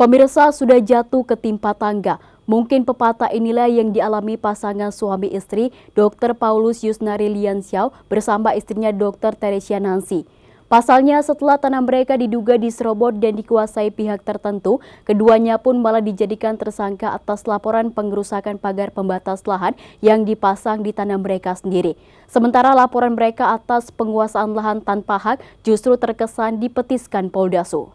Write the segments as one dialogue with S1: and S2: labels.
S1: Pemirsa, sudah jatuh ketimpa tangga. Mungkin pepatah inilah yang dialami pasangan suami istri Dr. Paulus Yusnari Liansyah bersama istrinya Dr. Teresia Nancy. Pasalnya setelah tanah mereka diduga diserobot dan dikuasai pihak tertentu, keduanya pun malah dijadikan tersangka atas laporan pengerusakan pagar pembatas lahan yang dipasang di tanah mereka sendiri. Sementara laporan mereka atas penguasaan lahan tanpa hak justru terkesan dipetiskan Polda Su.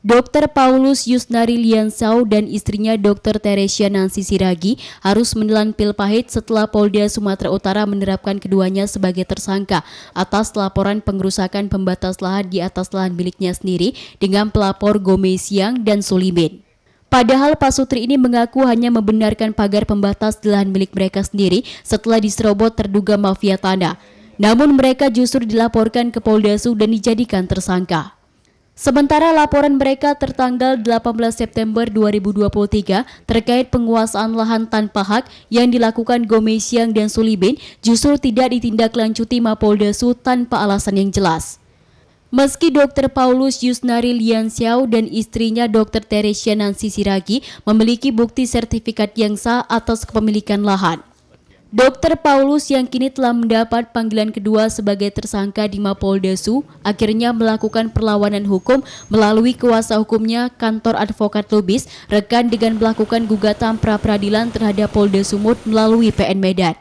S1: Dr. Paulus Yusnari Liansyah dan istrinya Dr. Teresia Nancy Siragi harus menelan pil pahit setelah Polda Sumatera Utara menerapkan keduanya sebagai tersangka atas laporan pengerusakan pembatas lahan di atas lahan miliknya sendiri dengan pelapor Gomesiang dan Sulimin. Padahal Pak Sutri ini mengaku hanya membenarkan pagar pembatas di lahan milik mereka sendiri setelah diserobot terduga mafia tanah. Namun mereka justru dilaporkan ke Polda Su dan dijadikan tersangka. Sementara laporan mereka tertanggal 18 September 2023 terkait penguasaan lahan tanpa hak yang dilakukan Gomesiang dan Sulimin justru tidak ditindaklanjuti Mapolda Su tanpa alasan yang jelas. Meski Dr. Paulus Yusnari Liansyah dan istrinya Dr. Teresia Nancy Siragi memiliki bukti sertifikat yang sah atas kepemilikan lahan. Dr. Paulus yang kini telah mendapat panggilan kedua sebagai tersangka di Mapolda Su akhirnya melakukan perlawanan hukum melalui kuasa hukumnya Kantor Advokat Lubis rekan dengan melakukan gugatan pra-peradilan terhadap Polda Sumut melalui PN Medan.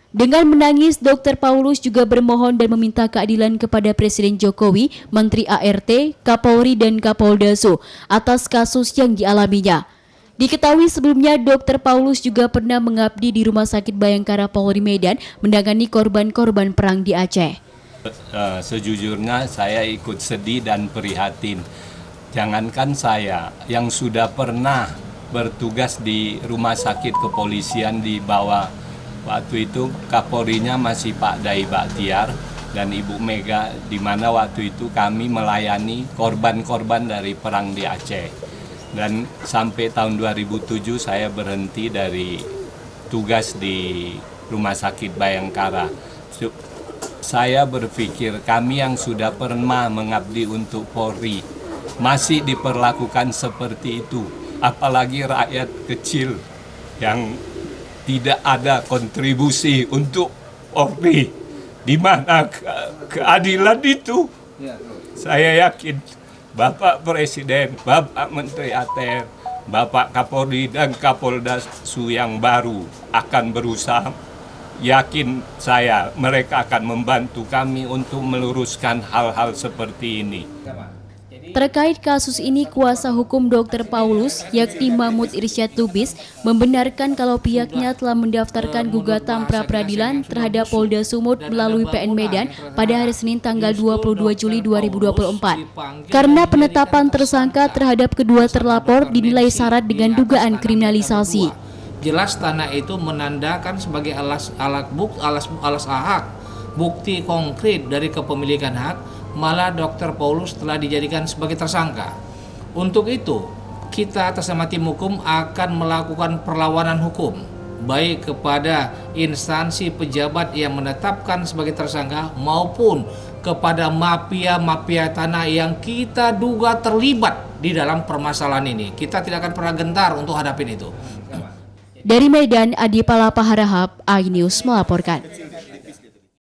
S1: Dengan menangis, Dr. Paulus juga bermohon dan meminta keadilan kepada Presiden Jokowi, Menteri ART, Kapolri dan Kapolda Su atas kasus yang dialaminya. Diketahui sebelumnya Dr. Paulus juga pernah mengabdi di Rumah Sakit Bayangkara Polri Medan menangani korban-korban perang di Aceh.
S2: Sejujurnya saya ikut sedih dan prihatin. Jangankan saya yang sudah pernah bertugas di Rumah Sakit Kepolisian di bawah waktu itu Kapolrinya masih Pak Dai Baktiar dan Ibu Mega, di mana waktu itu kami melayani korban-korban dari perang di Aceh. Dan sampai tahun 2007 saya berhenti dari tugas di Rumah Sakit Bayangkara. Saya berpikir kami yang sudah pernah mengabdi untuk Polri masih diperlakukan seperti itu. Apalagi rakyat kecil yang tidak ada kontribusi untuk Polri. Di mana keadilan itu? Saya yakin Bapak Presiden, Bapak Menteri ATR, Bapak Kapolri dan Kapolda Su yang baru akan berusaha. Yakin saya mereka akan membantu kami untuk meluruskan hal-hal seperti ini.
S1: Terkait kasus ini, kuasa hukum Dr. Paulus, yakni Mahmud Irsyad Lubis, membenarkan kalau pihaknya telah mendaftarkan gugatan pra-peradilan terhadap Polda Sumut melalui PN Medan pada hari Senin tanggal 22 Juli 2024. Karena penetapan tersangka terhadap kedua terlapor dinilai syarat dengan dugaan kriminalisasi.
S3: Jelas tanah itu menandakan sebagai alas hak, bukti konkret dari kepemilikan hak. Malah Dr. Paulus telah dijadikan sebagai tersangka. Untuk itu, kita atas nama tim hukum akan melakukan perlawanan hukum, baik kepada instansi pejabat yang menetapkan sebagai tersangka maupun kepada mafia-mafia tanah yang kita duga terlibat di dalam permasalahan ini. Kita tidak akan pernah gentar untuk hadapin itu.
S1: Dari Medan, Adi Palapa Harahap, iNews melaporkan.